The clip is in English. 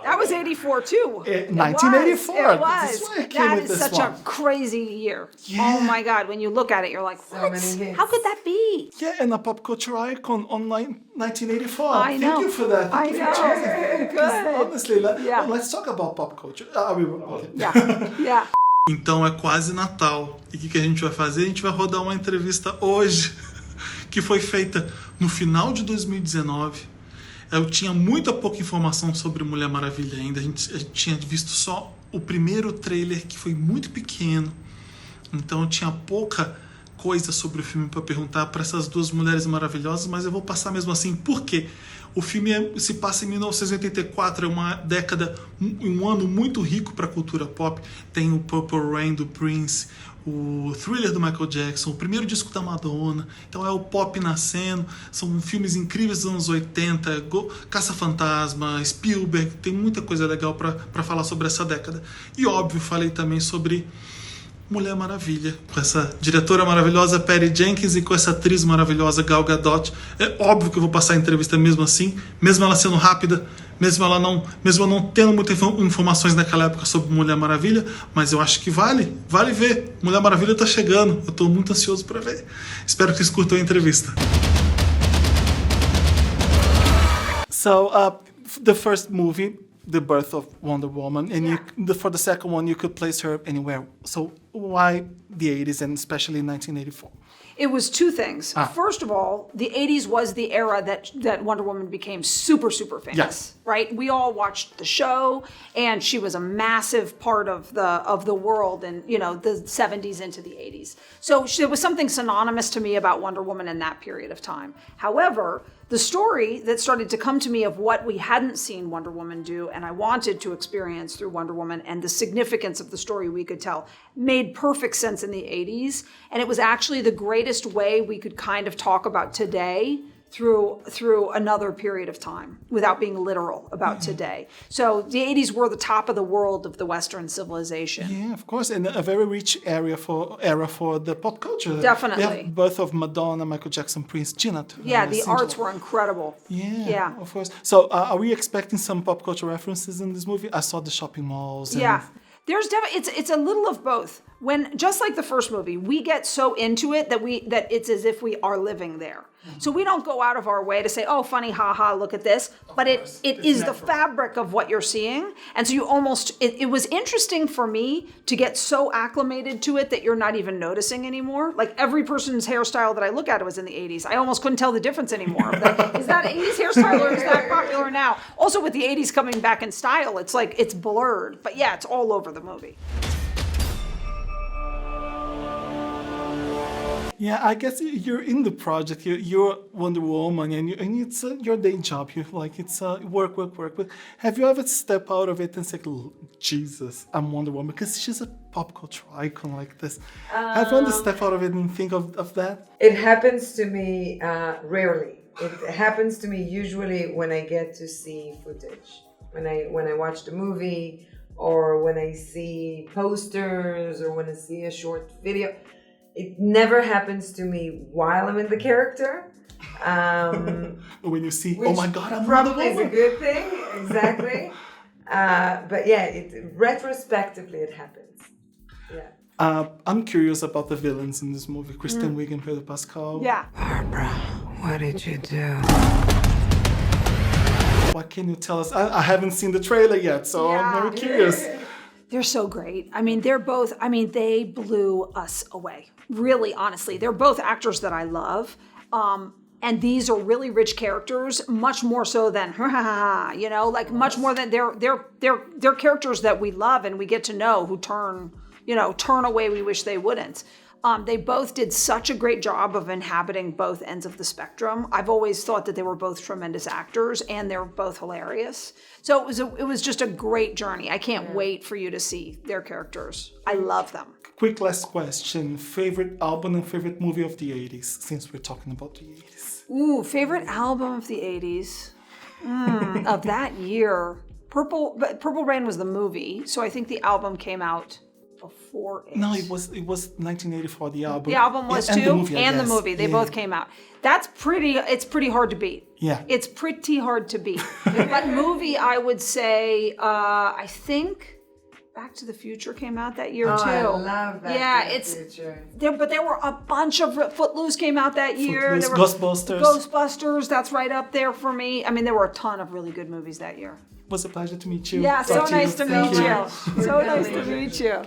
That was 84 too. 1984. It was. That's why I came That with is this such one. a crazy year. Yeah. Oh my God. When you look at it, you're like, what? many hits. How could that be? Yeah, and a pop culture icon on 1984. I know. Thank you for that. Thank you for choosing that. Good. Honestly, Yeah. let's talk about pop culture. Okay. Yeah. Yeah. Então é quase Natal. E o que a gente vai fazer? A gente vai rodar uma entrevista hoje, que foi feita no final de 2019. Eu tinha muita pouca informação sobre Mulher-Maravilha ainda. A gente tinha visto só o primeiro trailer, que foi muito pequeno. Então eu tinha pouca coisa sobre o filme para perguntar para essas duas mulheres maravilhosas, mas eu vou passar mesmo assim. Por quê? O filme se passa em 1984, é uma década, um ano muito rico para a cultura pop. Tem o Purple Rain do Prince, o Thriller do Michael Jackson, o primeiro disco da Madonna. Então é o pop nascendo, são filmes incríveis dos anos 80, Caça-Fantasma, Spielberg, tem muita coisa legal para falar sobre essa década. E óbvio, falei também sobre Mulher-Maravilha, com essa diretora maravilhosa Patty Jenkins e com essa atriz maravilhosa Gadot. É óbvio que eu vou passar a entrevista mesmo assim, mesmo ela sendo rápida, mesmo eu não tendo muitas informações naquela época sobre Mulher-Maravilha, mas eu acho que vale ver. Mulher-Maravilha tá chegando, eu tô muito ansioso para ver. Espero que vocês curtam a entrevista. So, the first movie, the birth of Wonder Woman, and for the second one, you could place her anywhere. So why the 80s and especially 1984? It was two things. First of all, the 80s was the era that Wonder Woman became super, super famous. Yes. Right? We all watched the show, and she was a massive part of the world in, the 70s into the 80s. So there was something synonymous to me about Wonder Woman in that period of time. However, the story that started to come to me of what we hadn't seen Wonder Woman do and I wanted to experience through Wonder Woman and the significance of the story we could tell made perfect sense in the 80s. And it was actually the greatest way we could kind of talk about today through another period of time without being literal about today. So the 80s were the top of the world of the Western civilization. Yeah, of course, and a very rich era for the pop culture. Definitely. We have birth of Madonna, Michael Jackson, Prince, Gina. Yeah, the arts were incredible. Yeah, of course. So are we expecting some pop culture references in this movie? I saw the shopping malls. Yeah. There's definitely it's a little of both. When just like the first movie, we get so into it that it's as if we are living there. So we don't go out of our way to say, "Oh, funny, haha, look at this." But it is the fabric of what you're seeing, and so you almost it was interesting for me to get so acclimated to it that you're not even noticing anymore. Like every person's hairstyle that I look at was in the 80s. I almost couldn't tell the difference anymore. Is that 80s hairstyle or is that popular now? Also, with the 80s coming back in style, it's like it's blurred. But yeah, it's all over the movie. Yeah, I guess you're in the project. You're Wonder Woman, and it's your day job. It's work. But have you ever stepped out of it and said, "Jesus, I'm Wonder Woman," because she's a pop culture icon like this? Have you ever stepped out of it and think of that? It happens to me rarely. It happens to me usually when I get to see footage, when I watch the movie, or when I see posters, or when I see a short video. It never happens to me while I'm in the character. When you see, oh my God, I'm Wonder probably is a Woman. good thing, exactly. But yeah, retrospectively it happens. Yeah. I'm curious about the villains in this movie. Kristen Wiig and Pedro Pascal. Yeah. Barbara, what did you do? What can you tell us? I haven't seen the trailer yet, so I'm very curious. They're so great. I mean, they blew us away. Really, honestly. They're both actors that I love. And these are really rich characters, much more so than, much more than they're characters that we love and we get to know who turn away we wish they wouldn't. They both did such a great job of inhabiting both ends of the spectrum. I've always thought that they were both tremendous actors and they're both hilarious. So it was just a great journey. I can't wait for you to see their characters. I love them. Quick last question. Favorite album and favorite movie of the 80s, since we're talking about the 80s? Ooh, favorite album of the 80s? Of that year. Purple Rain was the movie, so I think the album came out before it. No, it was 1984. The album. The album was and too, the movie, I and the guess. movie. They Yeah. both came out. It's pretty hard to beat. Yeah. It's pretty hard to beat. But movie, I would say, I think Back to the Future came out that year too. I love that. Yeah, but there were a bunch of Footloose came out that year. Footloose, There were Ghostbusters. Ghostbusters, that's right up there for me. I mean, there were a ton of really good movies that year. It was a pleasure to meet you. Yeah, so Talk to you. nice to Thank meet you. you. So nice to meet you.